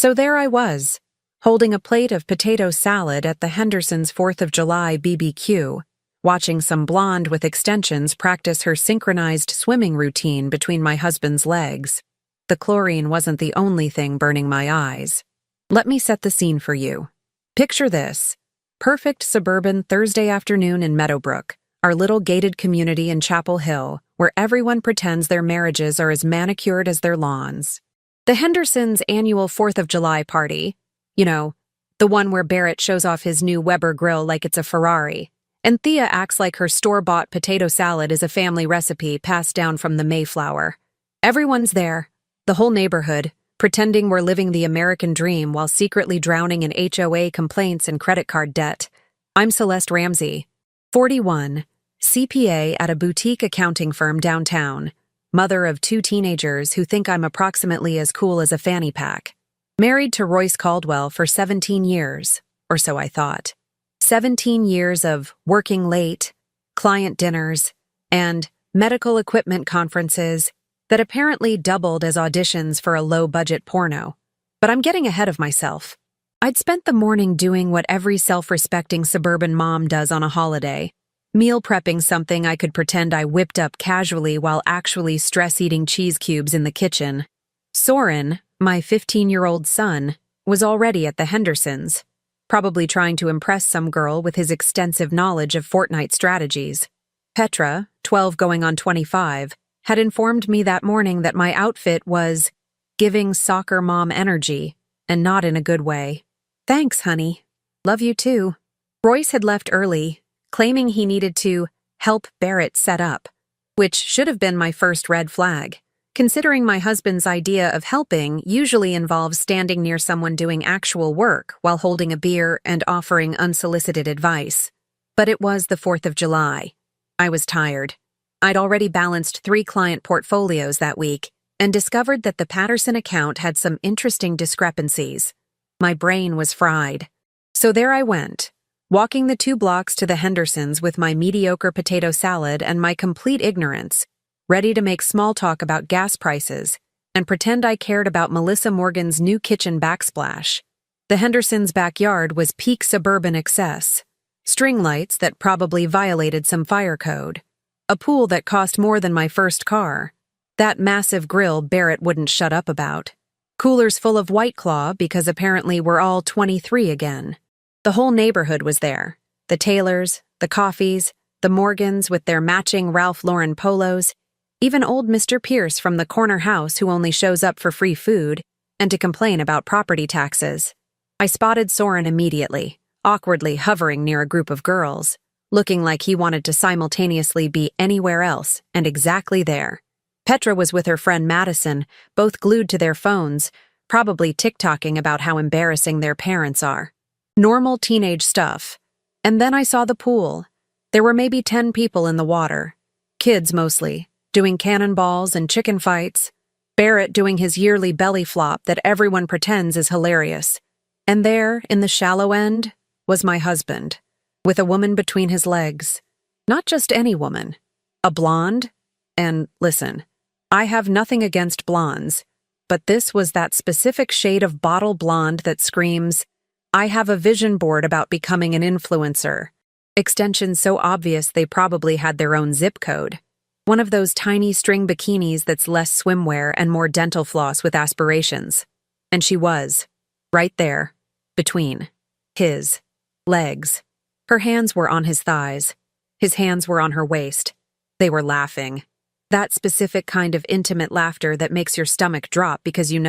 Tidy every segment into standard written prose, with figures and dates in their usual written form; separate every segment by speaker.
Speaker 1: So there I was, holding a plate of potato salad at the Hendersons' 4th of July BBQ, watching some blonde with extensions practice her synchronized swimming routine between my husband's legs. The chlorine wasn't the only thing burning my eyes. Let me set the scene for you. Picture this. Perfect suburban Thursday afternoon in Meadowbrook, our little gated community in Chapel Hill, where everyone pretends their marriages are as manicured as their lawns. The Hendersons' annual 4th of July party, you know, the one where Barrett shows off his new Weber grill like it's a Ferrari, and Thea acts like her store-bought potato salad is a family recipe passed down from the Mayflower. Everyone's there, the whole neighborhood, pretending we're living the American dream while secretly drowning in HOA complaints and credit card debt. I'm Celeste Ramsey, 41, CPA at a boutique accounting firm downtown, mother of 2 teenagers who think I'm approximately as cool as a fanny pack. Married to Royce Caldwell for 17 years, or so I thought. 17 years of working late, client dinners, and medical equipment conferences that apparently doubled as auditions for a low-budget porno. But I'm getting ahead of myself. I'd spent the morning doing what every self-respecting suburban mom does on a holiday, meal prepping something I could pretend I whipped up casually while actually stress-eating cheese cubes in the kitchen. Soren, my 15-year-old son, was already at the Hendersons, probably trying to impress some girl with his extensive knowledge of Fortnite strategies. Petra, 12 going on 25, had informed me that morning that my outfit was giving soccer mom energy, and not in a good way. Thanks, honey. Love you too. Royce had left early, claiming he needed to help Barrett set up, which should have been my first red flag, considering my husband's idea of helping usually involves standing near someone doing actual work while holding a beer and offering unsolicited advice. But it was the 4th of July. I was tired. I'd already balanced 3 client portfolios that week and discovered that the Patterson account had some interesting discrepancies. My brain was fried. So there I went, walking the 2 blocks to the Hendersons with my mediocre potato salad and my complete ignorance, ready to make small talk about gas prices and pretend I cared about Melissa Morgan's new kitchen backsplash. The Hendersons' backyard was peak suburban excess. String lights that probably violated some fire code. A pool that cost more than my first car. That massive grill Barrett wouldn't shut up about. Coolers full of White Claw because apparently we're all 23 again. The whole neighborhood was there. The Taylors, the Coffees, the Morgans with their matching Ralph Lauren polos, even old Mr. Pierce from the corner house who only shows up for free food and to complain about property taxes. I spotted Soren immediately, awkwardly hovering near a group of girls, looking like he wanted to simultaneously be anywhere else and exactly there. Petra was with her friend Madison, both glued to their phones, probably TikToking about how embarrassing their parents are. Normal teenage stuff. And then I saw the pool. There were maybe 10 people in the water. Kids mostly, doing cannonballs and chicken fights. Barrett doing his yearly belly flop that everyone pretends is hilarious. And there, in the shallow end, was my husband, with a woman between his legs. Not just any woman. A blonde. And listen, I have nothing against blondes, but this was that specific shade of bottle blonde that screams, I have a vision board about becoming an influencer. Extensions so obvious they probably had their own zip code. One of those tiny string bikinis that's less swimwear and more dental floss with aspirations. And she was, right there, between his legs. Her hands were on his thighs. His hands were on her waist. They were laughing. That specific kind of intimate laughter that makes your stomach drop because you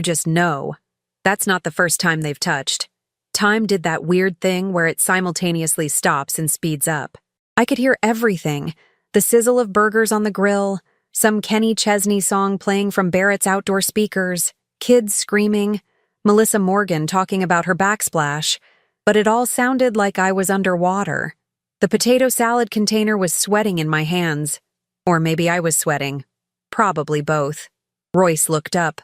Speaker 1: just know. That's not the first time they've touched. Time did that weird thing where it simultaneously stops and speeds up. I could hear everything. The sizzle of burgers on the grill, some Kenny Chesney song playing from Barrett's outdoor speakers, kids screaming, Melissa Morgan talking about her backsplash, but it all sounded like I was underwater. The potato salad container was sweating in my hands. Or maybe I was sweating. Probably both. Royce looked up.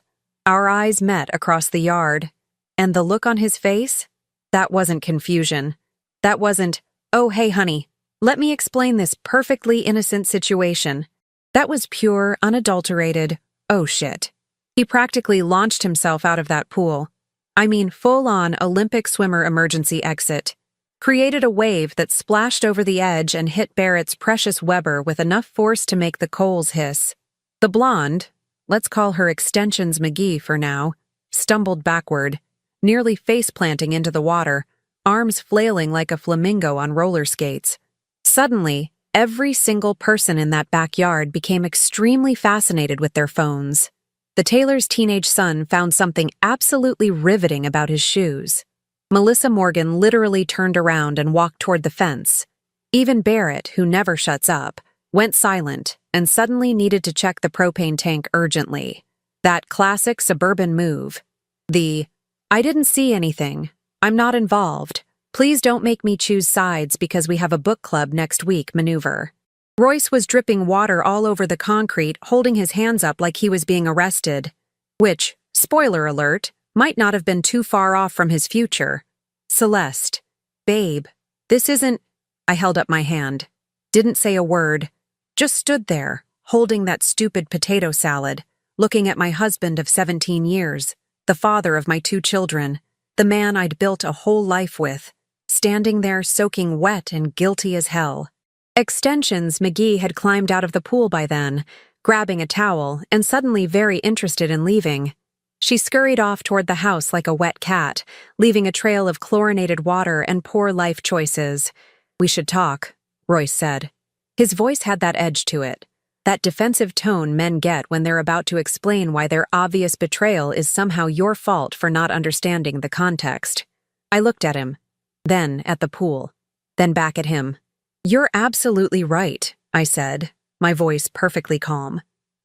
Speaker 1: Our eyes met across the yard. And the look on his face? That wasn't confusion. That wasn't, oh hey honey, let me explain this perfectly innocent situation. That was pure, unadulterated, oh shit. He practically launched himself out of that pool. I mean, full-on Olympic swimmer emergency exit. Created a wave that splashed over the edge and hit Barrett's precious Weber with enough force to make the coals hiss. The blonde, let's call her Extensions McGee for now, stumbled backward, nearly face-planting into the water, arms flailing like a flamingo on roller skates. Suddenly, every single person in that backyard became extremely fascinated with their phones. The Taylor's teenage son found something absolutely riveting about his shoes. Melissa Morgan literally turned around and walked toward the fence. Even Barrett, who never shuts up, went silent and suddenly needed to check the propane tank urgently. That classic suburban move. I didn't see anything. I'm not involved. Please don't make me choose sides because we have a book club next week maneuver. Royce was dripping water all over the concrete, holding his hands up like he was being arrested. Which, spoiler alert, might not have been too far off from his future. Celeste. Babe. This isn't... I held up my hand. Didn't say a word. Just stood there, holding that stupid potato salad, looking at my husband of 17 years, the father of my 2 children, the man I'd built a whole life with, standing there soaking wet and guilty as hell. Extensions McGee had climbed out of the pool by then, grabbing a towel and suddenly very interested in leaving. She scurried off toward the house like a wet cat, leaving a trail of chlorinated water and poor life choices. We should talk, Royce said. His voice had that edge to it, that defensive tone men get when they're about to explain why their obvious betrayal is somehow your fault for not understanding the context. I looked at him, then at the pool, then back at him. You're absolutely right, I said, my voice perfectly calm.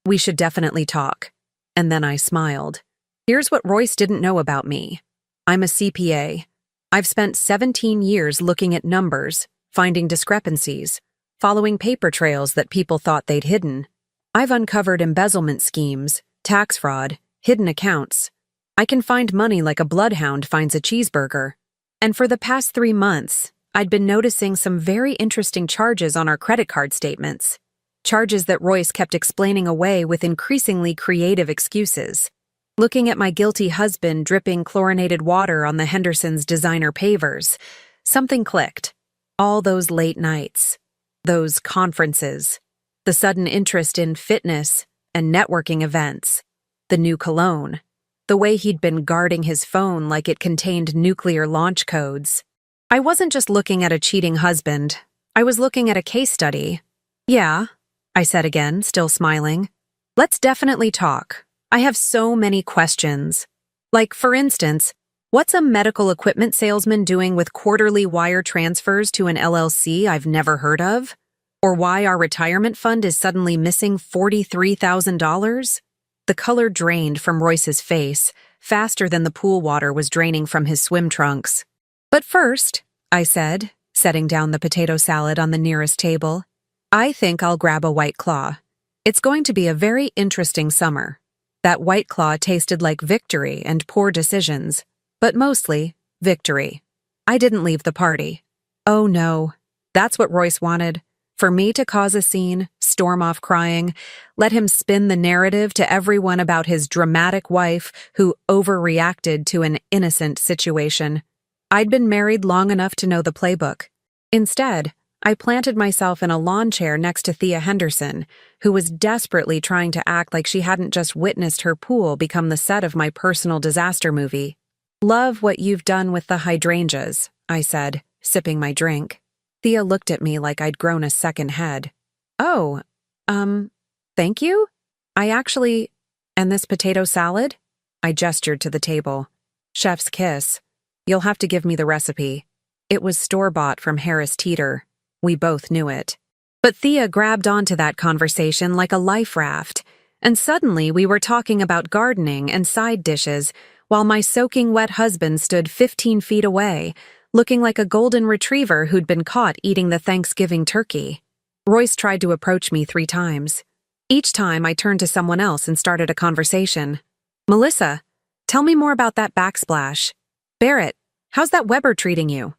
Speaker 1: We should definitely talk. And then I smiled. Here's what Royce didn't know about me. I'm a CPA. I've spent 17 years looking at numbers, finding discrepancies, following paper trails that people thought they'd hidden. I've uncovered embezzlement schemes, tax fraud, hidden accounts. I can find money like a bloodhound finds a cheeseburger. And for the past 3 months, I'd been noticing some very interesting charges on our credit card statements. Charges that Royce kept explaining away with increasingly creative excuses. Looking at my guilty husband dripping chlorinated water on the Henderson's designer pavers, something clicked. All those late nights, those conferences, the sudden interest in fitness and networking events, the new cologne, the way he'd been guarding his phone like it contained nuclear launch codes. I wasn't just looking at a cheating husband. I was looking at a case study. Yeah, I said again, still smiling. Let's definitely talk. I have so many questions. Like, for instance, what's a medical equipment salesman doing with quarterly wire transfers to an LLC I've never heard of? Or why our retirement fund is suddenly missing $43,000? The color drained from Royce's face, faster than the pool water was draining from his swim trunks. But first, I said, setting down the potato salad on the nearest table, I think I'll grab a White Claw. It's going to be a very interesting summer. That White Claw tasted like victory and poor decisions, but mostly victory. I didn't leave the party. Oh no, that's what Royce wanted. For me to cause a scene, storm off crying, let him spin the narrative to everyone about his dramatic wife who overreacted to an innocent situation. I'd been married long enough to know the playbook. Instead, I planted myself in a lawn chair next to Thea Henderson, who was desperately trying to act like she hadn't just witnessed her pool become the set of my personal disaster movie. Love what you've done with the hydrangeas, I said, sipping my drink. Thea looked at me like I'd grown a second head. Oh, thank you? And this potato salad? I gestured to the table. Chef's kiss. You'll have to give me the recipe. It was store-bought from Harris Teeter. We both knew it. But Thea grabbed onto that conversation like a life raft, and suddenly we were talking about gardening and side dishes while my soaking wet husband stood 15 feet away, looking like a golden retriever who'd been caught eating the Thanksgiving turkey. Royce tried to approach me 3 times. Each time I turned to someone else and started a conversation. Melissa, tell me more about that backsplash. Barrett, how's that Weber treating you?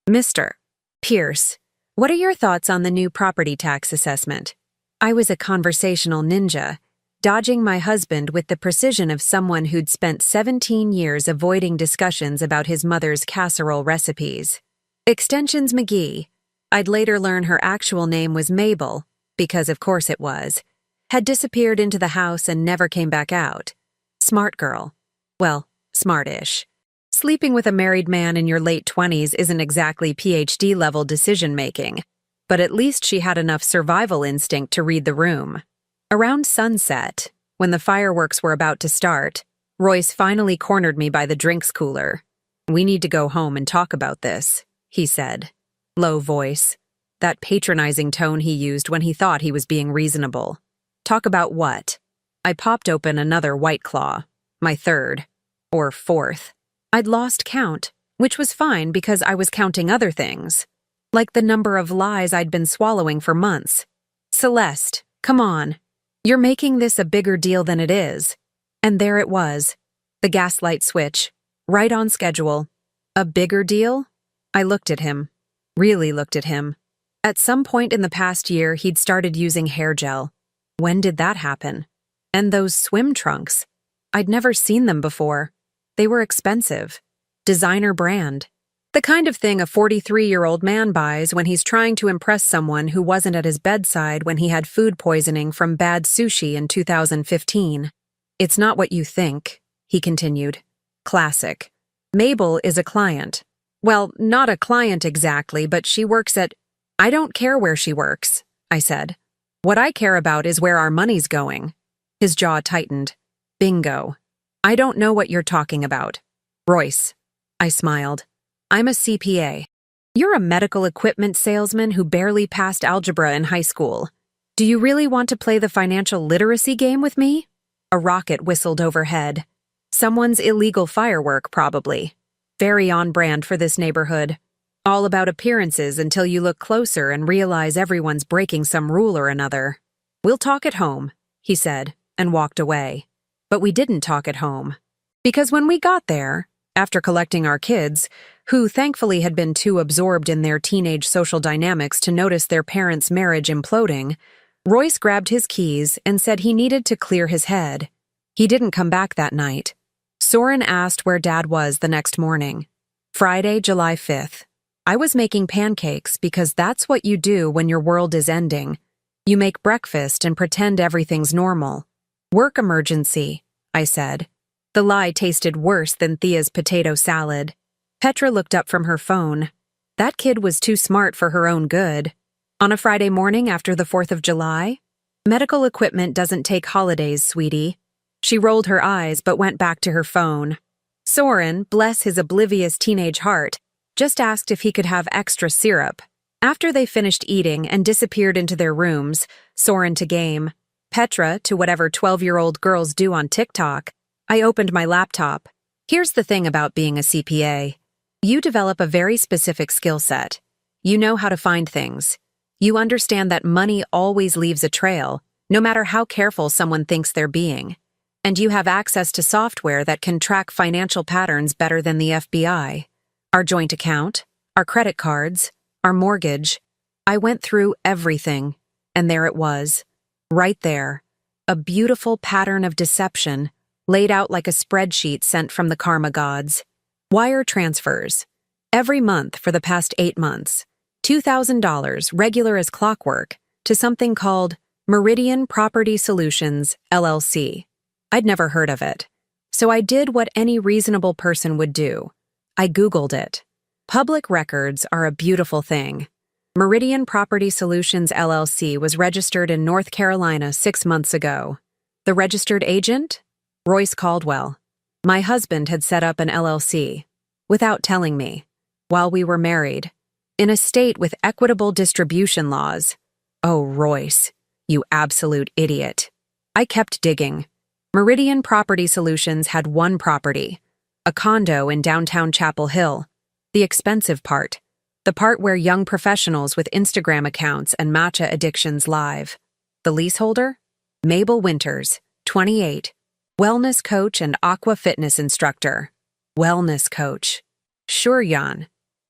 Speaker 1: Mr. Pierce, what are your thoughts on the new property tax assessment? I was a conversational ninja, dodging my husband with the precision of someone who'd spent 17 years avoiding discussions about his mother's casserole recipes. Extensions McGee. I'd later learn her actual name was Mabel, because of course it was. Had disappeared into the house and never came back out. Smart girl. Well, smart-ish. Sleeping with a married man in your late 20s isn't exactly PhD-level decision-making, but at least she had enough survival instinct to read the room. Around sunset, when the fireworks were about to start, Royce finally cornered me by the drinks cooler. "We need to go home and talk about this," he said. Low voice. That patronizing tone he used when he thought he was being reasonable. Talk about what? I popped open another White Claw. My third. Or fourth. I'd lost count, which was fine because I was counting other things. Like the number of lies I'd been swallowing for months. Celeste, come on. You're making this a bigger deal than it is. And there it was. The gaslight switch. Right on schedule. A bigger deal? I looked at him. Really looked at him. At some point in the past year, he'd started using hair gel. When did that happen? And those swim trunks. I'd never seen them before. They were expensive. Designer brand. The kind of thing a 43-year-old man buys when he's trying to impress someone who wasn't at his bedside when he had food poisoning from bad sushi in 2015. It's not what you think, he continued. Classic. Mabel is a client. Well, not a client exactly, but she works at... I don't care where she works, I said. What I care about is where our money's going. His jaw tightened. Bingo. I don't know what you're talking about. Royce. I smiled. I'm a CPA. You're a medical equipment salesman who barely passed algebra in high school. Do you really want to play the financial literacy game with me? A rocket whistled overhead. Someone's illegal firework, probably. Very on brand for this neighborhood. All about appearances until you look closer and realize everyone's breaking some rule or another. We'll talk at home, he said, and walked away. But we didn't talk at home. Because when we got there, after collecting our kids, who thankfully had been too absorbed in their teenage social dynamics to notice their parents' marriage imploding, Royce grabbed his keys and said he needed to clear his head. He didn't come back that night. Soren asked where Dad was the next morning. Friday, July 5th. I was making pancakes because that's what you do when your world is ending. You make breakfast and pretend everything's normal. Work emergency, I said. The lie tasted worse than Thea's potato salad. Petra looked up from her phone. That kid was too smart for her own good. On a Friday morning after the 4th of July? Medical equipment doesn't take holidays, sweetie. She rolled her eyes but went back to her phone. Soren, bless his oblivious teenage heart, just asked if he could have extra syrup. After they finished eating and disappeared into their rooms, Soren to game, Petra to whatever 12-year-old girls do on TikTok, I opened my laptop. Here's the thing about being a CPA. You develop a very specific skill set. You know how to find things. You understand that money always leaves a trail, no matter how careful someone thinks they're being. And you have access to software that can track financial patterns better than the FBI. Our joint account, our credit cards, our mortgage. I went through everything, and there it was. Right there. A beautiful pattern of deception, laid out like a spreadsheet sent from the karma gods. Wire transfers. Every month for the past 8 months. $2,000, regular as clockwork, to something called Meridian Property Solutions, LLC. I'd never heard of it. So I did what any reasonable person would do. I Googled it. Public records are a beautiful thing. Meridian Property Solutions, LLC was registered in North Carolina 6 months ago. The registered agent? Royce Caldwell. My husband had set up an LLC, without telling me, while we were married, in a state with equitable distribution laws. Oh, Royce, you absolute idiot. I kept digging. Meridian Property Solutions had one property, a condo in downtown Chapel Hill, the expensive part, the part where young professionals with Instagram accounts and matcha addictions live. The leaseholder? Mabel Winters, 28. Wellness coach and aqua fitness instructor. Wellness coach. Sure, Jan.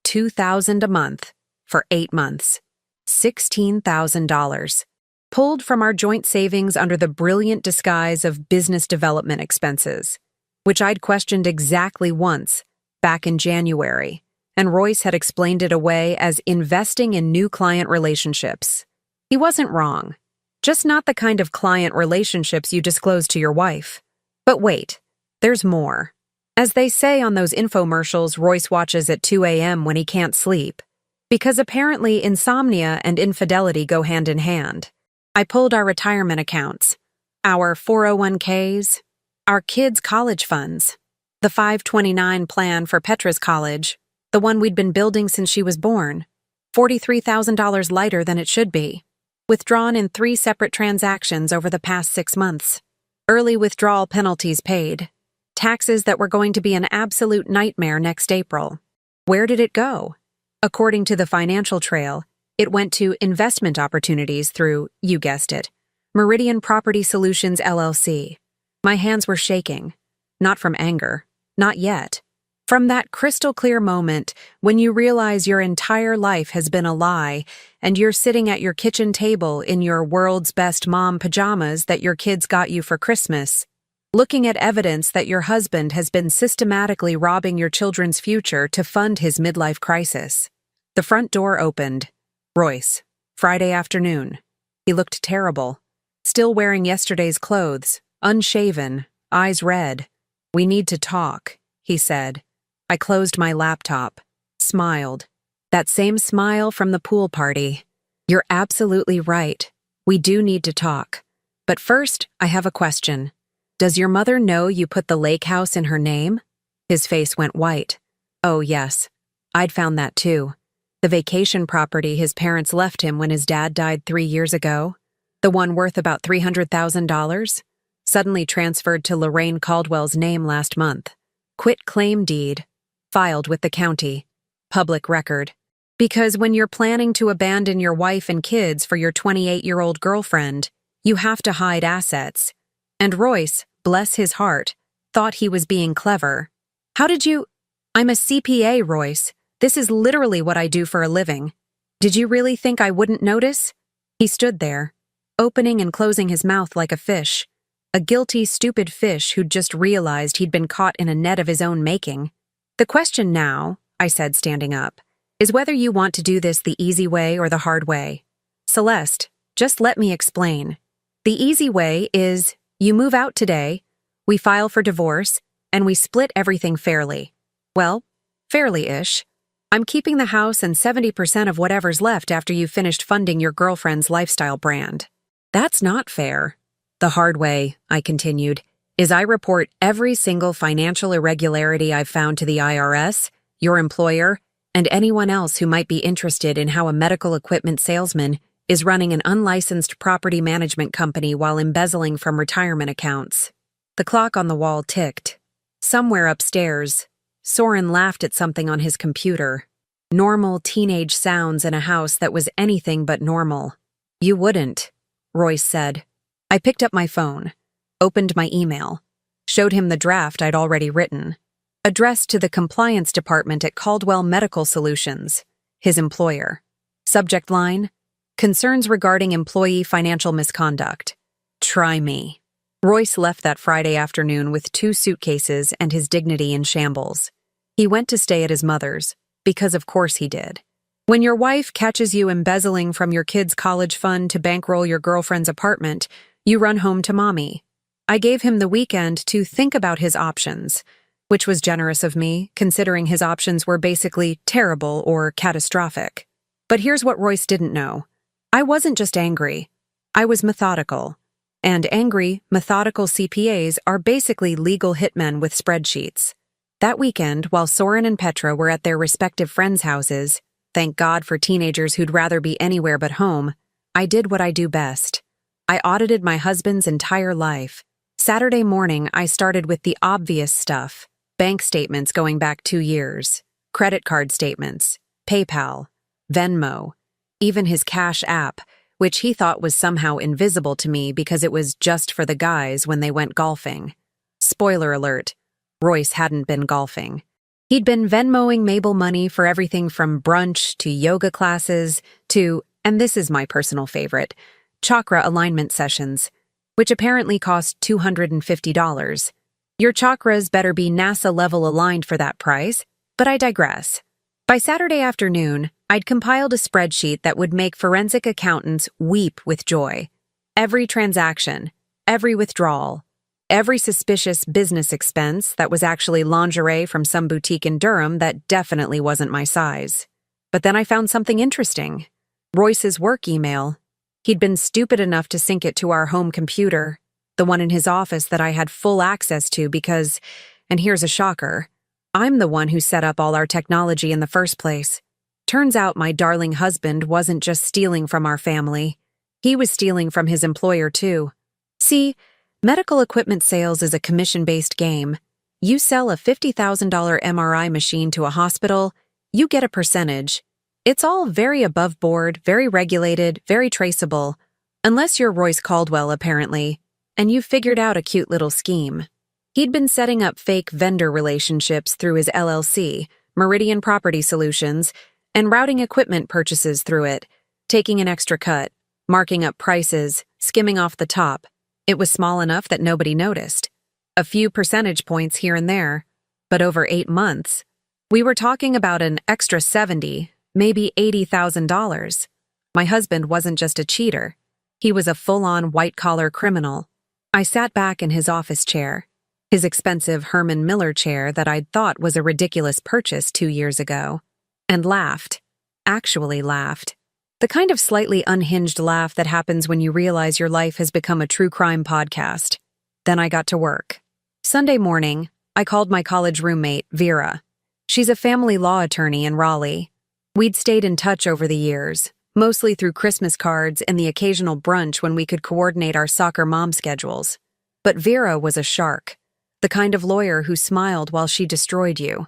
Speaker 1: $2,000 a month for 8 months. $16,000. pulled from our joint savings under the brilliant disguise of business development expenses, which I'd questioned exactly once, back in January, and Royce had explained it away as investing in new client relationships. He wasn't wrong, just not the kind of client relationships you disclose to your wife. But wait, there's more. As they say on those infomercials Royce watches at 2 a.m. when he can't sleep, because apparently insomnia and infidelity go hand in hand. I pulled our retirement accounts, our 401ks, our kids' college funds, the 529 plan for Petra's college, the one we'd been building since she was born, $43,000 lighter than it should be, withdrawn in 3 separate transactions over the past 6 months, early withdrawal penalties paid, taxes that were going to be an absolute nightmare next April. Where did it go? According to the financial trail, it went to investment opportunities through, you guessed it, Meridian Property Solutions LLC. My hands were shaking. Not from anger. Not yet. From that crystal clear moment when you realize your entire life has been a lie and you're sitting at your kitchen table in your world's best mom pajamas that your kids got you for Christmas, looking at evidence that your husband has been systematically robbing your children's future to fund his midlife crisis. The front door opened. Royce. Friday afternoon. He looked terrible. Still wearing yesterday's clothes, unshaven, eyes red. "We need to talk," he said. I closed my laptop, smiled. That same smile from the pool party. "You're absolutely right. We do need to talk. But first, I have a question. Does your mother know you put the lake house in her name?" His face went white. "Oh, yes. I'd found that too. The vacation property his parents left him when his dad died 3 years ago, the one worth about $300,000, suddenly transferred to Lorraine Caldwell's name last month. Quit claim deed, filed with the county. Public record. Because when you're planning to abandon your wife and kids for your 28-year-old girlfriend, you have to hide assets. And Royce, bless his heart, thought he was being clever. How did you— I'm a CPA, Royce. This is literally what I do for a living. Did you really think I wouldn't notice?" He stood there, opening and closing his mouth like a fish. A guilty, stupid fish who'd just realized he'd been caught in a net of his own making. "The question now," I said, standing up, "is whether you want to do this the easy way or the hard way. Celeste, just let me explain. The easy way is, you move out today, we file for divorce, and we split everything fairly. Well, fairly-ish. I'm keeping the house and 70% of whatever's left after you've finished funding your girlfriend's lifestyle brand. That's not fair. The hard way," I continued, "is I report every single financial irregularity I've found to the IRS, your employer, and anyone else who might be interested in how a medical equipment salesman is running an unlicensed property management company while embezzling from retirement accounts." The clock on the wall ticked. Somewhere upstairs, Soren laughed at something on his computer. Normal teenage sounds in a house that was anything but normal. "You wouldn't," Royce said. I picked up my phone, opened my email, showed him the draft I'd already written, addressed to the compliance department at Caldwell Medical Solutions, his employer. Subject line: concerns regarding employee financial misconduct. Try me. Royce left that Friday afternoon with 2 suitcases and his dignity in shambles. He went to stay at his mother's, because of course he did. When your wife catches you embezzling from your kid's college fund to bankroll your girlfriend's apartment, you run home to mommy. I gave him the weekend to think about his options, which was generous of me, considering his options were basically terrible or catastrophic. But here's what Royce didn't know. I wasn't just angry. I was methodical. And angry, methodical CPAs are basically legal hitmen with spreadsheets. That weekend, while Soren and Petra were at their respective friends' houses, thank God for teenagers who'd rather be anywhere but home, I did what I do best. I audited my husband's entire life. Saturday morning, I started with the obvious stuff: bank statements going back 2 years, credit card statements, PayPal, Venmo, even his Cash app, which he thought was somehow invisible to me because it was just for the guys when they went golfing. Spoiler alert, Royce hadn't been golfing. He'd been Venmoing Mabel money for everything from brunch to yoga classes to, and this is my personal favorite, chakra alignment sessions, which apparently cost $250. Your chakras better be NASA-level aligned for that price, but I digress. By Saturday afternoon, I'd compiled a spreadsheet that would make forensic accountants weep with joy. Every transaction, every withdrawal, every suspicious business expense that was actually lingerie from some boutique in Durham that definitely wasn't my size. But then I found something interesting. Royce's work email. He'd been stupid enough to sync it to our home computer, the one in his office that I had full access to because, and here's a shocker, I'm the one who set up all our technology in the first place. Turns out my darling husband wasn't just stealing from our family. He was stealing from his employer too. See, medical equipment sales is a commission-based game. You sell a $50,000 MRI machine to a hospital, you get a percentage. It's all very above board, very regulated, very traceable. Unless you're Royce Caldwell, apparently, and you've figured out a cute little scheme. He'd been setting up fake vendor relationships through his LLC, Meridian Property Solutions, and routing equipment purchases through it, taking an extra cut, marking up prices, skimming off the top. It was small enough that nobody noticed. A few percentage points here and there, but over 8 months. We were talking about an extra $70,000, maybe $80,000. My husband wasn't just a cheater. He was a full-on white-collar criminal. I sat back in his office chair, his expensive Herman Miller chair that I'd thought was a ridiculous purchase 2 years ago, and laughed. Actually laughed. The kind of slightly unhinged laugh that happens when you realize your life has become a true crime podcast. Then I got to work. Sunday morning, I called my college roommate, Vera. She's a family law attorney in Raleigh. We'd stayed in touch over the years, mostly through Christmas cards and the occasional brunch when we could coordinate our soccer mom schedules. But Vera was a shark, the kind of lawyer who smiled while she destroyed you.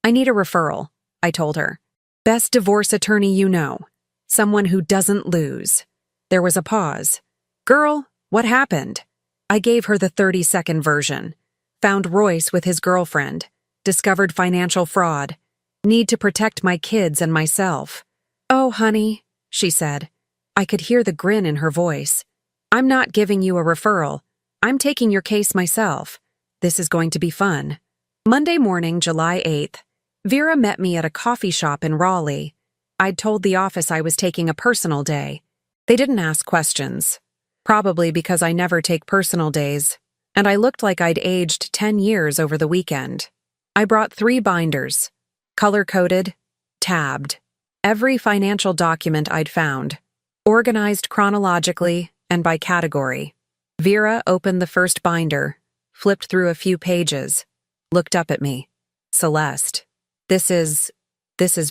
Speaker 1: I need a referral, I told her. Best divorce attorney you know. Someone who doesn't lose. There was a pause. Girl, what happened? I gave her the 30-second version. Found Royce with his girlfriend. Discovered financial fraud. Need to protect my kids and myself. Oh, honey, she said. I could hear the grin in her voice. I'm not giving you a referral. I'm taking your case myself. This is going to be fun. Monday morning, July 8th, Vera met me at a coffee shop in Raleigh. I'd told the office I was taking a personal day. They didn't ask questions. Probably because I never take personal days, and I looked like I'd aged 10 years over the weekend. I brought 3 binders. Color-coded, tabbed. Every financial document I'd found. Organized chronologically and by category. Vera opened the first binder, flipped through a few pages, looked up at me. Celeste, this is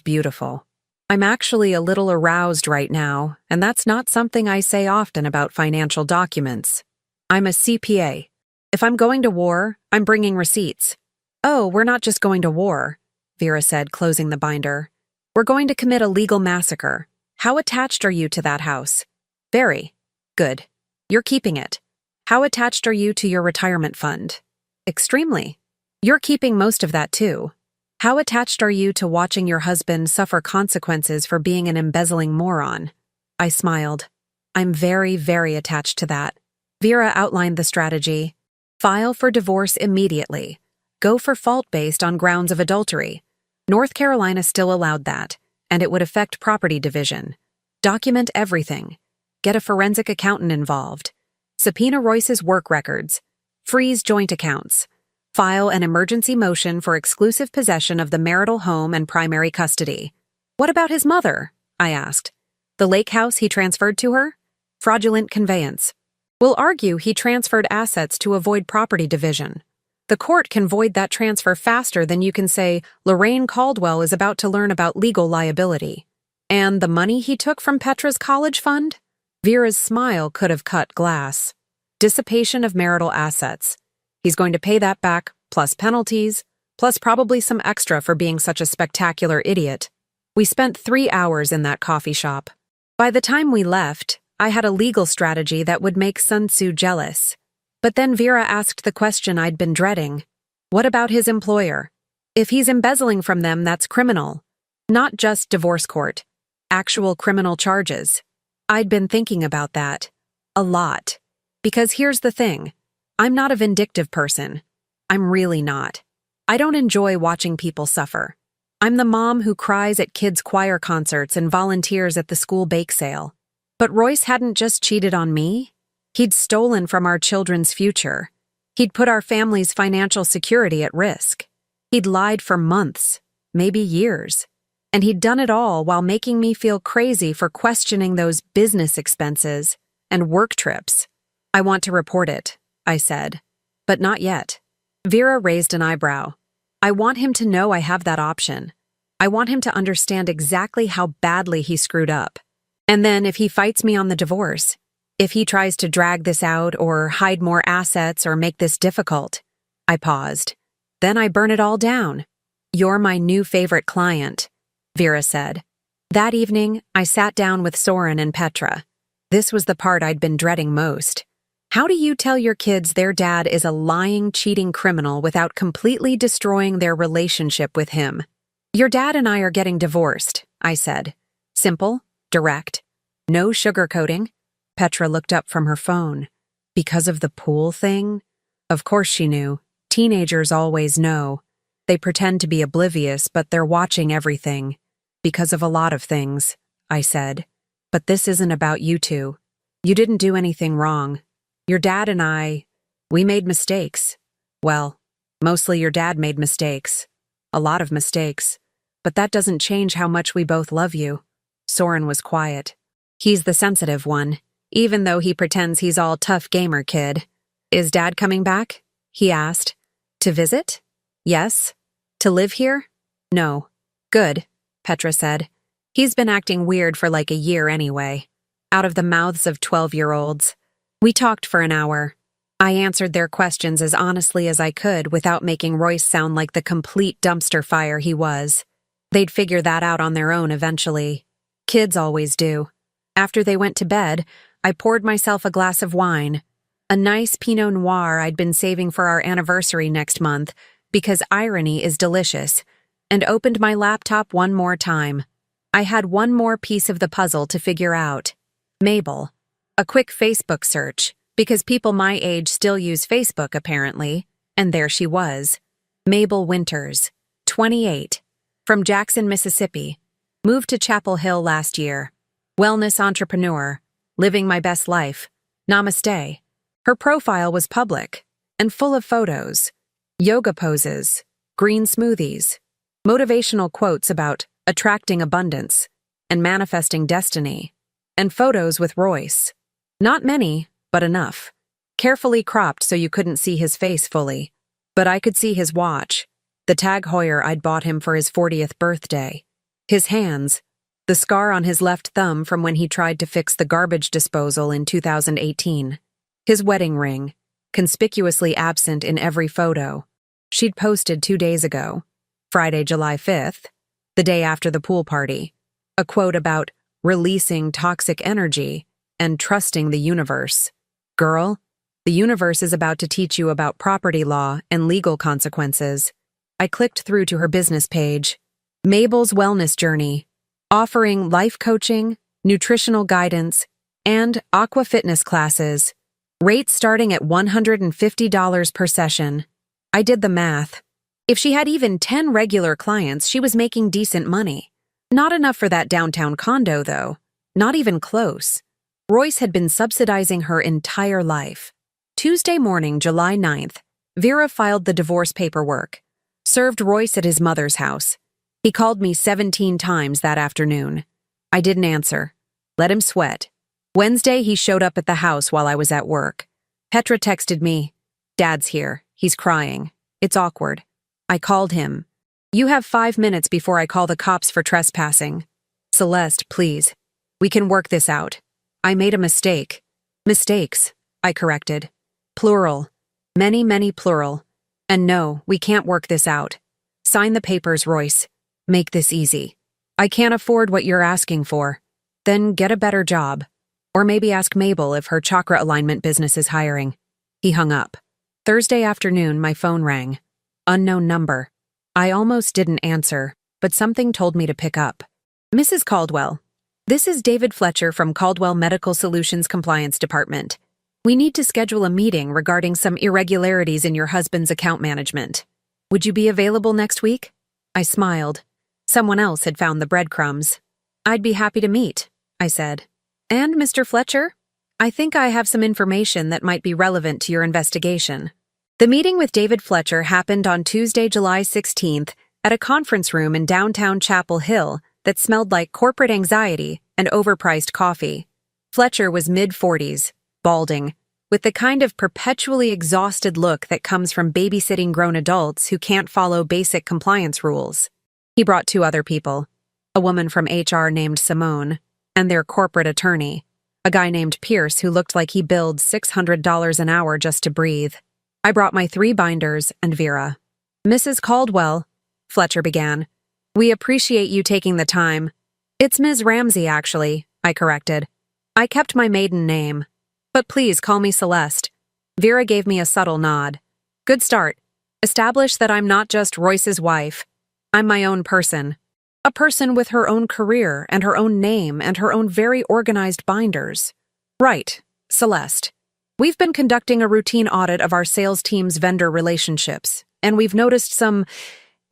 Speaker 1: beautiful. I'm actually a little aroused right now, and that's not something I say often about financial documents. I'm a CPA. If I'm going to war, I'm bringing receipts. Oh, we're not just going to war, Vera said, closing the binder. We're going to commit a legal massacre. How attached are you to that house? Very. Good. You're keeping it. How attached are you to your retirement fund? Extremely. You're keeping most of that too. How attached are you to watching your husband suffer consequences for being an embezzling moron? I smiled. I'm very, very attached to that. Vera outlined the strategy. File for divorce immediately. Go for fault based on grounds of adultery. North Carolina still allowed that, and it would affect property division. Document everything. Get a forensic accountant involved. Subpoena Royce's work records. Freeze joint accounts. File an emergency motion for exclusive possession of the marital home and primary custody. What about his mother? I asked. The lake house he transferred to her? Fraudulent conveyance. We'll argue he transferred assets to avoid property division. The court can void that transfer faster than you can say Lorraine Caldwell is about to learn about legal liability. And the money he took from Petra's college fund? Vera's smile could have cut glass. Dissipation of marital assets. He's going to pay that back, plus penalties, plus probably some extra for being such a spectacular idiot. We spent 3 hours in that coffee shop. By the time we left, I had a legal strategy that would make Sun Tzu jealous. But then Vera asked the question I'd been dreading. What about his employer? If he's embezzling from them, that's criminal. Not just divorce court. Actual criminal charges. I'd been thinking about that. A lot. Because here's the thing. I'm not a vindictive person. I'm really not. I don't enjoy watching people suffer. I'm the mom who cries at kids' choir concerts and volunteers at the school bake sale. But Royce hadn't just cheated on me. He'd stolen from our children's future. He'd put our family's financial security at risk. He'd lied for months, maybe years. And he'd done it all while making me feel crazy for questioning those business expenses and work trips. I want to report it, I said. But not yet. Vera raised an eyebrow. I want him to know I have that option. I want him to understand exactly how badly he screwed up. And then if he fights me on the divorce, if he tries to drag this out or hide more assets or make this difficult. I paused. Then I burn it all down. You're my new favorite client, Vera said. That evening, I sat down with Soren and Petra. This was the part I'd been dreading most. How do you tell your kids their dad is a lying, cheating criminal without completely destroying their relationship with him? Your dad and I are getting divorced, I said. Simple, direct. No sugarcoating. Petra looked up from her phone. Because of the pool thing? Of course she knew. Teenagers always know. They pretend to be oblivious, but they're watching everything. Because of a lot of things, I said. But this isn't about you two. You didn't do anything wrong. Your dad and I, we made mistakes. Well, mostly your dad made mistakes. A lot of mistakes. But that doesn't change how much we both love you. Soren was quiet. He's the sensitive one, even though he pretends he's all tough gamer kid. Is Dad coming back? He asked. To visit? Yes. To live here? No. Good, Petra said. He's been acting weird for like a year anyway. Out of the mouths of 12-year-olds. We talked for an hour. I answered their questions as honestly as I could without making Royce sound like the complete dumpster fire he was. They'd figure that out on their own eventually. Kids always do. After they went to bed, I poured myself a glass of wine. A nice Pinot Noir I'd been saving for our anniversary next month, because irony is delicious, and opened my laptop one more time. I had one more piece of the puzzle to figure out. Mabel. A quick Facebook search, because people my age still use Facebook apparently, and there she was. Mabel Winters, 28, from Jackson, Mississippi, moved to Chapel Hill last year. Wellness entrepreneur, living my best life. Namaste. Her profile was public and full of photos, yoga poses, green smoothies, motivational quotes about attracting abundance and manifesting destiny, and photos with Royce. Not many, but enough. Carefully cropped so you couldn't see his face fully. But I could see his watch, the Tag Heuer I'd bought him for his 40th birthday. His hands, the scar on his left thumb from when he tried to fix the garbage disposal in 2018. His wedding ring, conspicuously absent in every photo. She'd posted 2 days ago, Friday, July 5th, the day after the pool party. A quote about releasing toxic energy and trusting the universe. Girl, the universe is about to teach you about property law and legal consequences. I clicked through to her business page. Mabel's Wellness Journey, offering life coaching, nutritional guidance, and aqua fitness classes. Rates starting at $150 per session. I did the math. If she had even 10 regular clients, she was making decent money. Not enough for that downtown condo, though. Not even close. Royce had been subsidizing her entire life. Tuesday morning, July 9th, Vera filed the divorce paperwork. Served Royce at his mother's house. He called me 17 times that afternoon. I didn't answer. Let him sweat. Wednesday, he showed up at the house while I was at work. Petra texted me. Dad's here. He's crying. It's awkward. I called him. You have 5 minutes before I call the cops for trespassing. Celeste, please. We can work this out. I made a mistake. Mistakes, I corrected. Plural. Many, many plural. And no, we can't work this out. Sign the papers, Royce. Make this easy. I can't afford what you're asking for. Then get a better job. Or maybe ask Mabel if her chakra alignment business is hiring. He hung up. Thursday afternoon, my phone rang. Unknown number. I almost didn't answer, but something told me to pick up. Mrs. Caldwell. This is David Fletcher from Caldwell Medical Solutions Compliance Department. We need to schedule a meeting regarding some irregularities in your husband's account management. Would you be available next week? I smiled. Someone else had found the breadcrumbs. I'd be happy to meet, I said. And Mr. Fletcher? I think I have some information that might be relevant to your investigation. The meeting with David Fletcher happened on Tuesday, July 16th, at a conference room in downtown Chapel Hill that smelled like corporate anxiety and overpriced coffee. Fletcher was mid-40s, balding, with the kind of perpetually exhausted look that comes from babysitting grown adults who can't follow basic compliance rules. He brought 2 other people, a woman from HR named Simone, and their corporate attorney, a guy named Pierce who looked like he billed $600 an hour just to breathe. I brought my 3 binders and Vera. Mrs. Caldwell, Fletcher began, we appreciate you taking the time. It's Ms. Ramsey, actually, I corrected. I kept my maiden name. But please call me Celeste. Vera gave me a subtle nod. Good start. Establish that I'm not just Royce's wife. I'm my own person. A person with her own career and her own name and her own very organized binders. Right, Celeste. We've been conducting a routine audit of our sales team's vendor relationships, and we've noticed some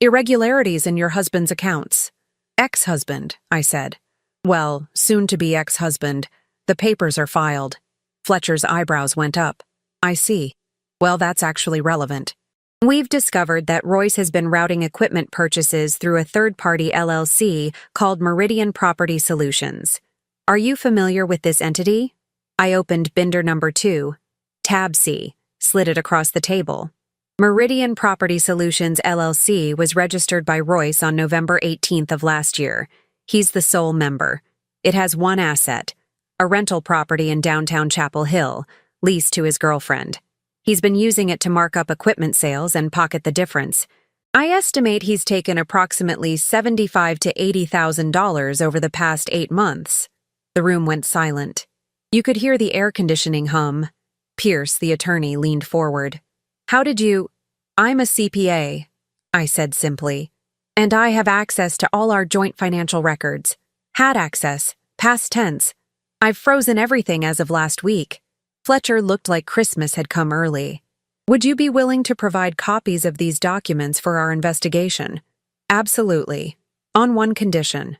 Speaker 1: irregularities in your husband's accounts. Ex-husband, I said. Well, soon-to-be ex-husband. The papers are filed. Fletcher's eyebrows went up. I see. Well, that's actually relevant. We've discovered that Royce has been routing equipment purchases through a third-party LLC called Meridian Property Solutions. Are you familiar with this entity? I opened binder number 2, tab C, slid it across the table. Meridian Property Solutions LLC was registered by Royce on November 18th of last year. He's the sole member. It has one asset, a rental property in downtown Chapel Hill, leased to his girlfriend. He's been using it to mark up equipment sales and pocket the difference. I estimate he's taken approximately $75,000 to $80,000 over the past 8 months. The room went silent. You could hear the air conditioning hum. Pierce, the attorney, leaned forward. How did you— I'm a CPA, I said simply. And I have access to all our joint financial records. Had access, past tense. I've frozen everything as of last week. Fletcher looked like Christmas had come early. Would you be willing to provide copies of these documents for our investigation? Absolutely. On one condition.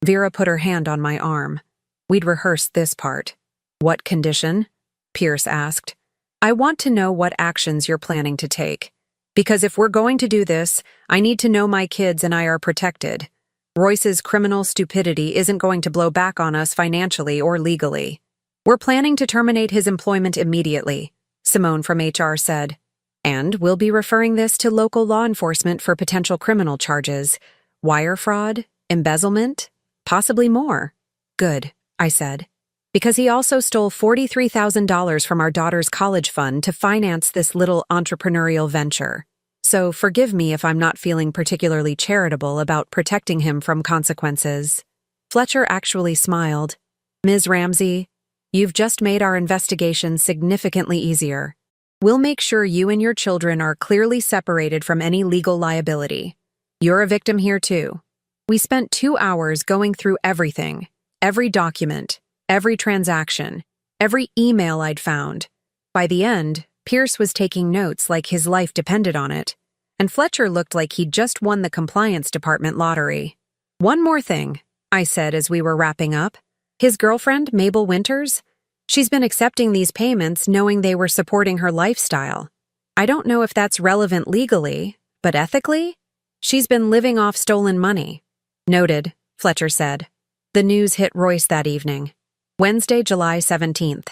Speaker 1: Vera put her hand on my arm. We'd rehearsed this part. What condition? Pierce asked. I want to know what actions you're planning to take. Because if we're going to do this, I need to know my kids and I are protected. Royce's criminal stupidity isn't going to blow back on us financially or legally. We're planning to terminate his employment immediately, Simone from HR said. And we'll be referring this to local law enforcement for potential criminal charges. Wire fraud, embezzlement, possibly more. Good, I said. Because he also stole $43,000 from our daughter's college fund to finance this little entrepreneurial venture. So forgive me if I'm not feeling particularly charitable about protecting him from consequences. Fletcher actually smiled. Ms. Ramsey, you've just made our investigation significantly easier. We'll make sure you and your children are clearly separated from any legal liability. You're a victim here too. We spent 2 hours going through everything, every document, every transaction, every email I'd found. By the end, Pierce was taking notes like his life depended on it, and Fletcher looked like he'd just won the compliance department lottery. One more thing, I said as we were wrapping up. His girlfriend, Mabel Winters, she's been accepting these payments knowing they were supporting her lifestyle. I don't know if that's relevant legally, but ethically? She's been living off stolen money. Noted, Fletcher said. The news hit Royce that evening. Wednesday, July 17th.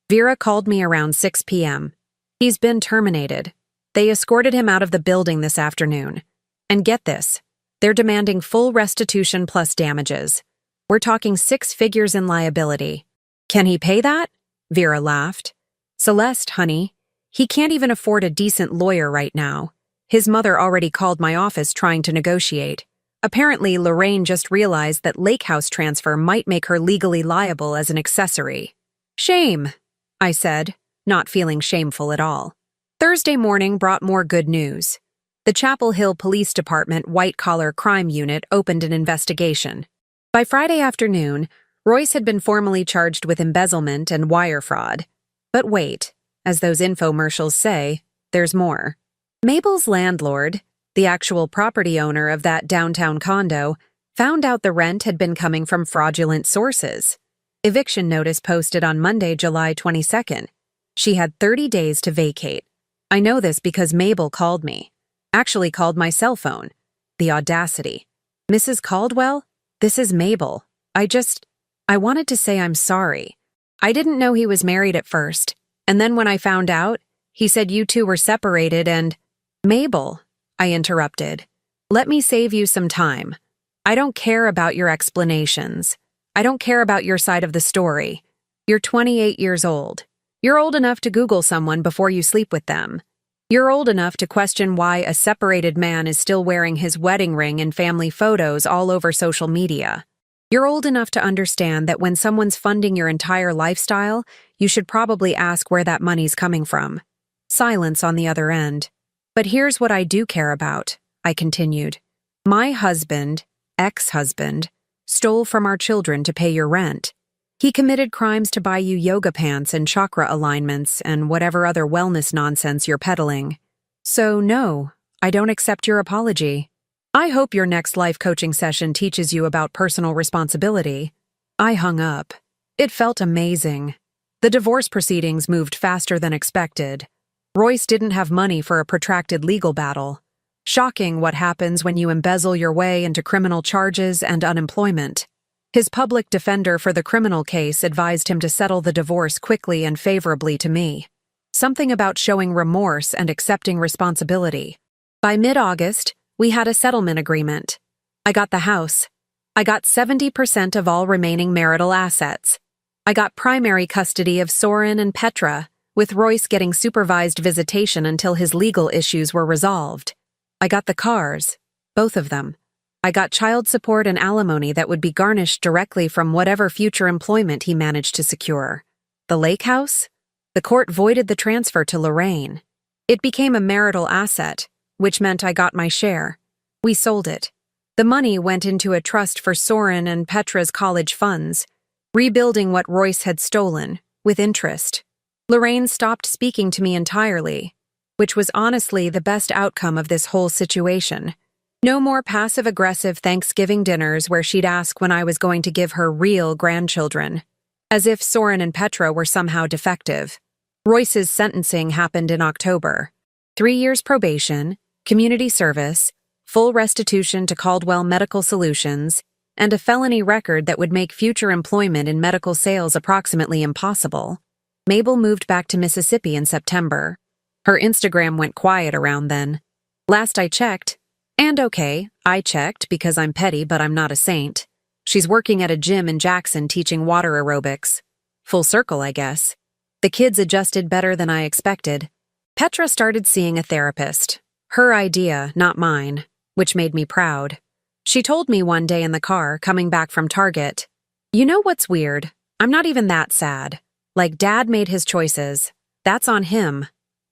Speaker 1: Vera called me around 6 p.m. He's been terminated. They escorted him out of the building this afternoon. And get this, they're demanding full restitution plus damages. We're talking 6 figures in liability. Can he pay that? Vera laughed. Celeste, honey, he can't even afford a decent lawyer right now. His mother already called my office trying to negotiate. Apparently, Lorraine just realized that lake house transfer might make her legally liable as an accessory. Shame, I said, not feeling shameful at all. Thursday morning brought more good news. The Chapel Hill Police Department white-collar crime unit opened an investigation. By Friday afternoon, Royce had been formally charged with embezzlement and wire fraud. But wait, as those infomercials say, there's more. Mabel's landlord, the actual property owner of that downtown condo, found out the rent had been coming from fraudulent sources. Eviction notice posted on Monday, July 22nd. She had 30 days to vacate. I know this because Mabel called me. Actually called my cell phone. The audacity. Mrs. Caldwell, this is Mabel. I wanted to say I'm sorry. I didn't know he was married at first, and then when I found out, he said you two were separated and— Mabel, I interrupted. Let me save you some time. I don't care about your explanations. I don't care about your side of the story. You're 28 years old. You're old enough to Google someone before you sleep with them. You're old enough to question why a separated man is still wearing his wedding ring in family photos all over social media. You're old enough to understand that when someone's funding your entire lifestyle, you should probably ask where that money's coming from. Silence on the other end. But here's what I do care about, I continued. My husband, ex-husband, stole from our children to pay your rent. He committed crimes to buy you yoga pants and chakra alignments and whatever other wellness nonsense you're peddling. So no, I don't accept your apology. I hope your next life coaching session teaches you about personal responsibility. I hung up. It felt amazing. The divorce proceedings moved faster than expected. Royce didn't have money for a protracted legal battle. Shocking what happens when you embezzle your way into criminal charges and unemployment. His public defender for the criminal case advised him to settle the divorce quickly and favorably to me. Something about showing remorse and accepting responsibility. By mid-August, we had a settlement agreement. I got the house. I got 70% of all remaining marital assets. I got primary custody of Soren and Petra, with Royce getting supervised visitation until his legal issues were resolved. I got the cars, both of them. I got child support and alimony that would be garnished directly from whatever future employment he managed to secure. The lake house? The court voided the transfer to Lorraine. It became a marital asset, which meant I got my share. We sold it. The money went into a trust for Soren and Petra's college funds, rebuilding what Royce had stolen, with interest. Lorraine stopped speaking to me entirely, which was honestly the best outcome of this whole situation. No more passive-aggressive Thanksgiving dinners where she'd ask when I was going to give her real grandchildren, as if Soren and Petra were somehow defective. Royce's sentencing happened in October. 3 years probation, community service, full restitution to Caldwell Medical Solutions, and a felony record that would make future employment in medical sales approximately impossible. Mabel moved back to Mississippi in September. Her Instagram went quiet around then. Last I checked, and okay, I checked because I'm petty but I'm not a saint. She's working at a gym in Jackson teaching water aerobics. Full circle, I guess. The kids adjusted better than I expected. Petra started seeing a therapist. Her idea, not mine, which made me proud. She told me one day in the car, coming back from Target, "You know what's weird? I'm not even that sad. Like, Dad made his choices. That's on him.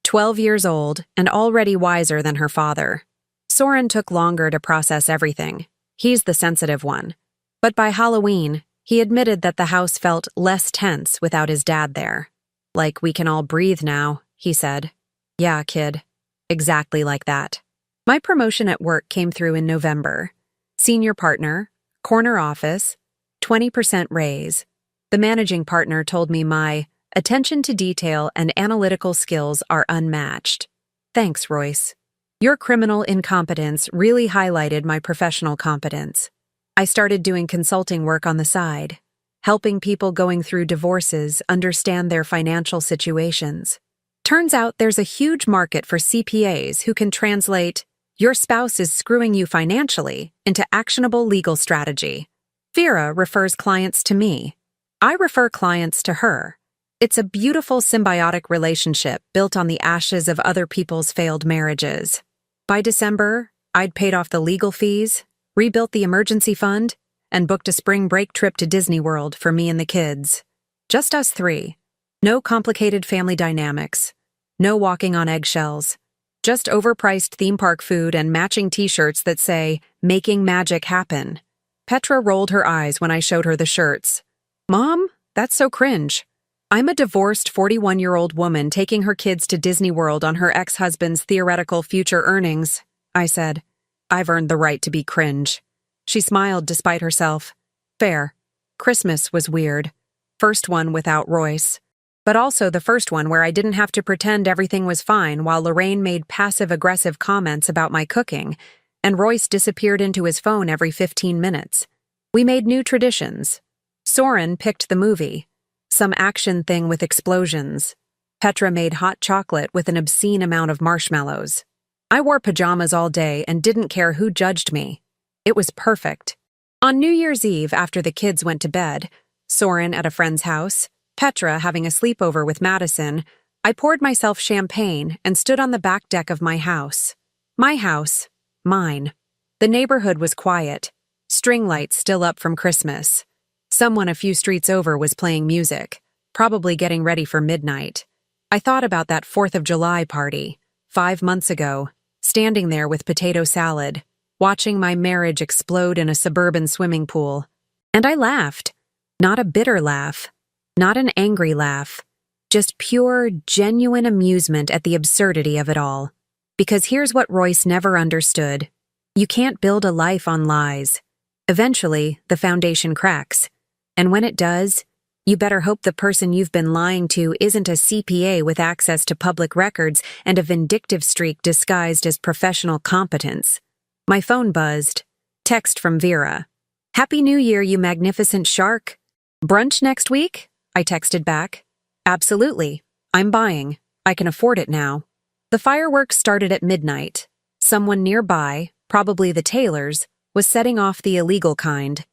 Speaker 1: 12 years old and already wiser than her father. Soren took longer to process everything. He's the sensitive one. But by Halloween, he admitted that the house felt less tense without his dad there. Like, we can all breathe now, he said. Yeah, kid. Exactly like that. My promotion at work came through in November. Senior partner, corner office, 20% raise. The managing partner told me my attention to detail and analytical skills are unmatched. Thanks, Royce. Your criminal incompetence really highlighted my professional competence. I started doing consulting work on the side, helping people going through divorces understand their financial situations. Turns out there's a huge market for CPAs who can translate "your spouse is screwing you financially" into actionable legal strategy. Vera refers clients to me. I refer clients to her. It's a beautiful symbiotic relationship built on the ashes of other people's failed marriages. By December, I'd paid off the legal fees, rebuilt the emergency fund, and booked a spring break trip to Disney World for me and the kids. Just us three. No complicated family dynamics. No walking on eggshells. Just overpriced theme park food and matching t-shirts that say, "Making Magic Happen." Petra rolled her eyes when I showed her the shirts. Mom, that's so cringe. I'm a divorced 41-year-old woman taking her kids to Disney World on her ex-husband's theoretical future earnings, I said. I've earned the right to be cringe. She smiled despite herself. Fair. Christmas was weird. First one without Royce. But also the first one where I didn't have to pretend everything was fine while Lorraine made passive-aggressive comments about my cooking, and Royce disappeared into his phone every 15 minutes. We made new traditions. Soren picked the movie. Some action thing with explosions. Petra made hot chocolate with an obscene amount of marshmallows. I wore pajamas all day and didn't care who judged me. It was perfect. On New Year's Eve, after the kids went to bed, Soren at a friend's house, Petra having a sleepover with Madison, I poured myself champagne and stood on the back deck of my house. My house. Mine. The neighborhood was quiet. String lights still up from Christmas. Someone a few streets over was playing music, probably getting ready for midnight. I thought about that 4th of July party, 5 months ago, standing there with potato salad, watching my marriage explode in a suburban swimming pool. And I laughed. Not a bitter laugh. Not an angry laugh. Just pure, genuine amusement at the absurdity of it all. Because here's what Royce never understood. You can't build a life on lies. Eventually, the foundation cracks. And when it does, you better hope the person you've been lying to isn't a CPA with access to public records and a vindictive streak disguised as professional competence. My phone buzzed. Text from Vera. Happy New Year, you magnificent shark. Brunch next week? I texted back. Absolutely. I'm buying. I can afford it now. The fireworks started at midnight. Someone nearby, probably the Taylors, was setting off the illegal kind.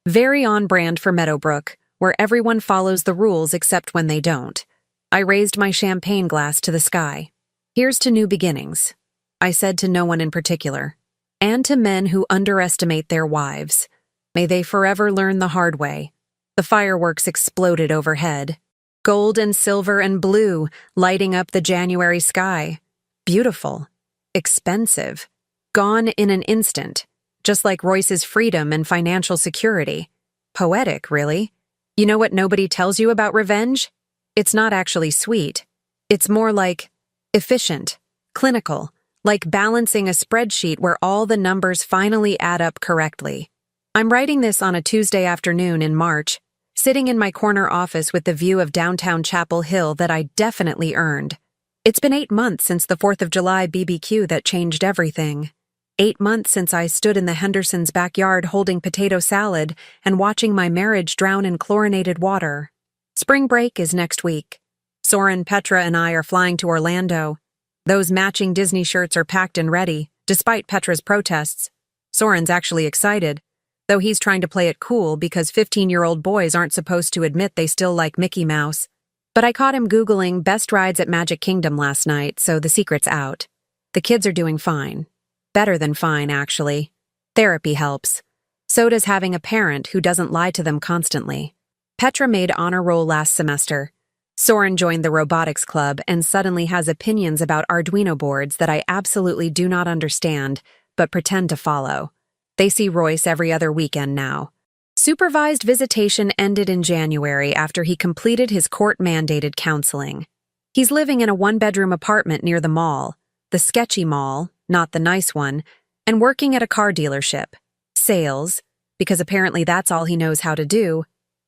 Speaker 1: Very on brand for Meadowbrook, where everyone follows the rules except when they don't. I raised my champagne glass to the sky. Here's to new beginnings. I said to no one in particular. And to men who underestimate their wives. May they forever learn the hard way. The fireworks exploded overhead. Gold and silver and blue, lighting up the January sky. Beautiful. Expensive. Gone in an instant. Just like Royce's freedom and financial security. Poetic, really. You know what nobody tells you about revenge? It's not actually sweet. It's more like efficient, clinical, like balancing a spreadsheet where all the numbers finally add up correctly. I'm writing this on a Tuesday afternoon in March, sitting in my corner office with the view of downtown Chapel Hill that I definitely earned. It's been 8 months since the 4th of July BBQ that changed everything. 8 months since I stood in the Hendersons' backyard holding potato salad and watching my marriage drown in chlorinated water. Spring break is next week. Soren, Petra, and I are flying to Orlando. Those matching Disney shirts are packed and ready, despite Petra's protests. Soren's actually excited, though he's trying to play it cool because 15-year-old boys aren't supposed to admit they still like Mickey Mouse. But I caught him Googling best rides at Magic Kingdom last night, so the secret's out. The kids are doing fine. Better than fine, actually. Therapy helps. So does having a parent who doesn't lie to them constantly. Petra made honor roll last semester. Soren joined the robotics club and suddenly has opinions about Arduino boards that I absolutely do not understand, but pretend to follow. They see Royce every other weekend now. Supervised visitation ended in January after he completed his court-mandated counseling. He's living in a 1-bedroom apartment near the mall, the sketchy mall, not the nice one, and working at a car dealership. Sales, because apparently that's all he knows how to do,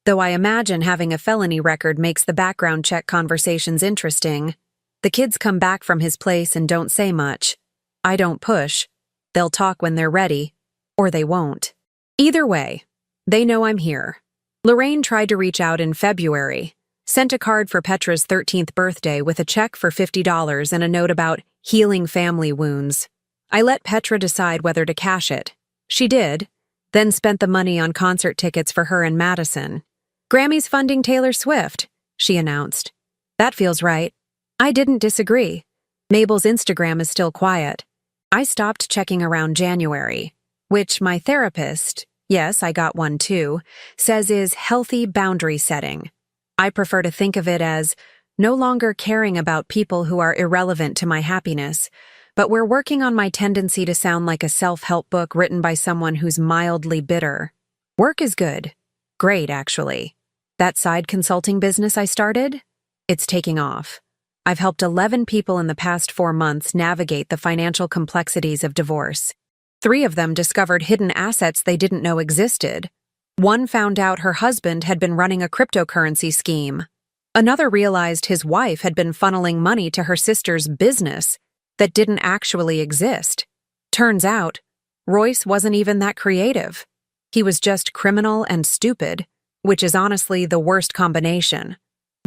Speaker 1: though I imagine having a felony record makes the background check conversations interesting. The kids come back from his place and don't say much. I don't push. They'll talk when they're ready, or they won't. Either way, they know I'm here. Lorraine tried to reach out in February, sent a card for Petra's 13th birthday with a check for $50 and a note about healing family wounds. I let Petra decide whether to cash it. She did, then spent the money on concert tickets for her and Madison. Grammy's funding Taylor Swift, she announced. That feels right. I didn't disagree. Mabel's Instagram is still quiet. I stopped checking around January, which my therapist, yes, I got one too, says is healthy boundary setting. I prefer to think of it as no longer caring about people who are irrelevant to my happiness, but we're working on my tendency to sound like a self-help book written by someone who's mildly bitter. Work is good. Great, actually. That side consulting business I started? It's taking off. I've helped 11 people in the past 4 months navigate the financial complexities of divorce. 3 of them discovered hidden assets they didn't know existed. One found out her husband had been running a cryptocurrency scheme. Another realized his wife had been funneling money to her sister's business that didn't actually exist. Turns out, Royce wasn't even that creative. He was just criminal and stupid, which is honestly the worst combination.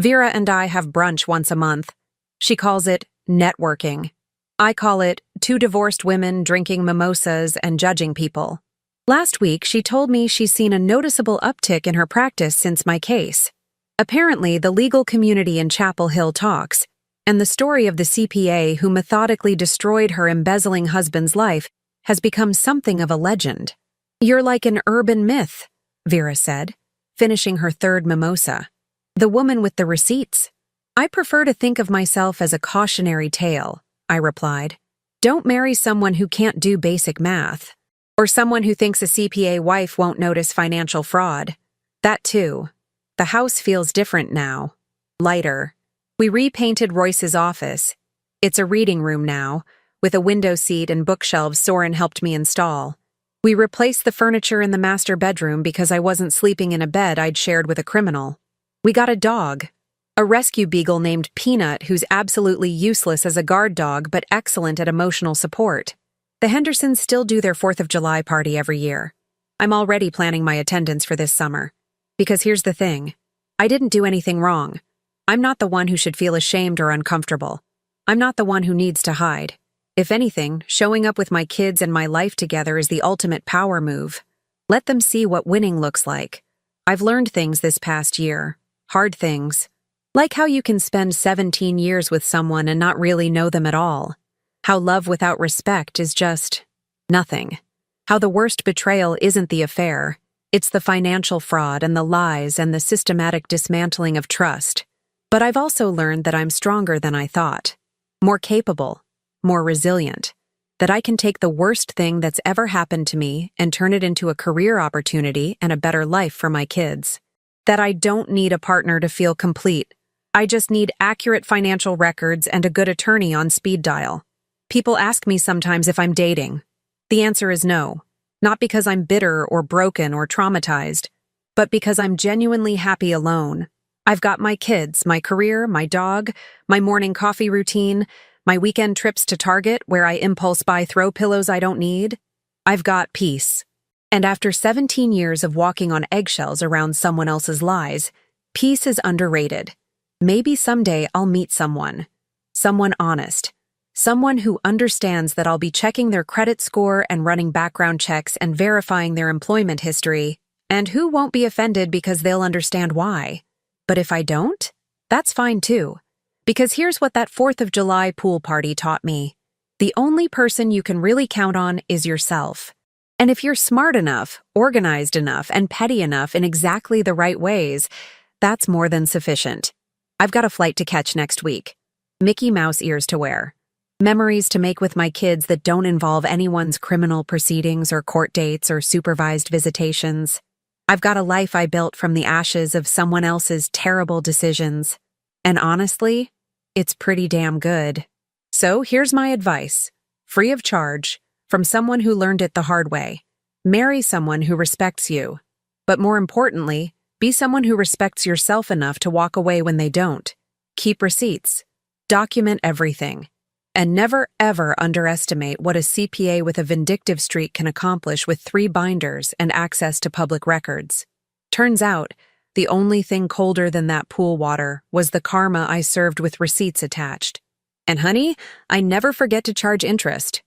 Speaker 1: Vera and I have brunch once a month. She calls it networking. I call it 2 divorced women drinking mimosas and judging people. Last week, she told me she's seen a noticeable uptick in her practice since my case. Apparently, the legal community in Chapel Hill talks, and the story of the CPA who methodically destroyed her embezzling husband's life has become something of a legend. "You're like an urban myth," Vera said, finishing her 3rd mimosa. "The woman with the receipts." "I prefer to think of myself as a cautionary tale," I replied. "Don't marry someone who can't do basic math. Or someone who thinks a CPA wife won't notice financial fraud. That too. The house feels different now. Lighter. We repainted Royce's office. It's a reading room now, with a window seat and bookshelves Soren helped me install. We replaced the furniture in the master bedroom because I wasn't sleeping in a bed I'd shared with a criminal. We got a dog. A rescue beagle named Peanut who's absolutely useless as a guard dog but excellent at emotional support. The Hendersons still do their 4th of July party every year. I'm already planning my attendance for this summer. Because here's the thing. I didn't do anything wrong. I'm not the one who should feel ashamed or uncomfortable. I'm not the one who needs to hide. If anything, showing up with my kids and my life together is the ultimate power move. Let them see what winning looks like. I've learned things this past year. Hard things. Like how you can spend 17 years with someone and not really know them at all. How love without respect is just nothing. How the worst betrayal isn't the affair. It's the financial fraud and the lies and the systematic dismantling of trust. But I've also learned that I'm stronger than I thought. More capable. More resilient. That I can take the worst thing that's ever happened to me and turn it into a career opportunity and a better life for my kids. That I don't need a partner to feel complete. I just need accurate financial records and a good attorney on speed dial. People ask me sometimes if I'm dating. The answer is no. Not because I'm bitter or broken or traumatized, but because I'm genuinely happy alone. I've got my kids, my career, my dog, my morning coffee routine, my weekend trips to Target where I impulse buy throw pillows I don't need. I've got peace. And after 17 years of walking on eggshells around someone else's lies, peace is underrated. Maybe someday I'll meet someone. Someone honest. Someone who understands that I'll be checking their credit score and running background checks and verifying their employment history, and who won't be offended because they'll understand why. But if I don't, that's fine too. Because here's what that 4th of July pool party taught me. The only person you can really count on is yourself. And if you're smart enough, organized enough, and petty enough in exactly the right ways, that's more than sufficient. I've got a flight to catch next week. Mickey Mouse ears to wear. Memories to make with my kids that don't involve anyone's criminal proceedings or court dates or supervised visitations. I've got a life I built from the ashes of someone else's terrible decisions. And honestly, it's pretty damn good. So here's my advice, free of charge, from someone who learned it the hard way. Marry someone who respects you. But more importantly, be someone who respects yourself enough to walk away when they don't. Keep receipts. Document everything. And never, ever underestimate what a CPA with a vindictive streak can accomplish with 3 binders and access to public records. Turns out, the only thing colder than that pool water was the karma I served with receipts attached. And honey, I never forget to charge interest.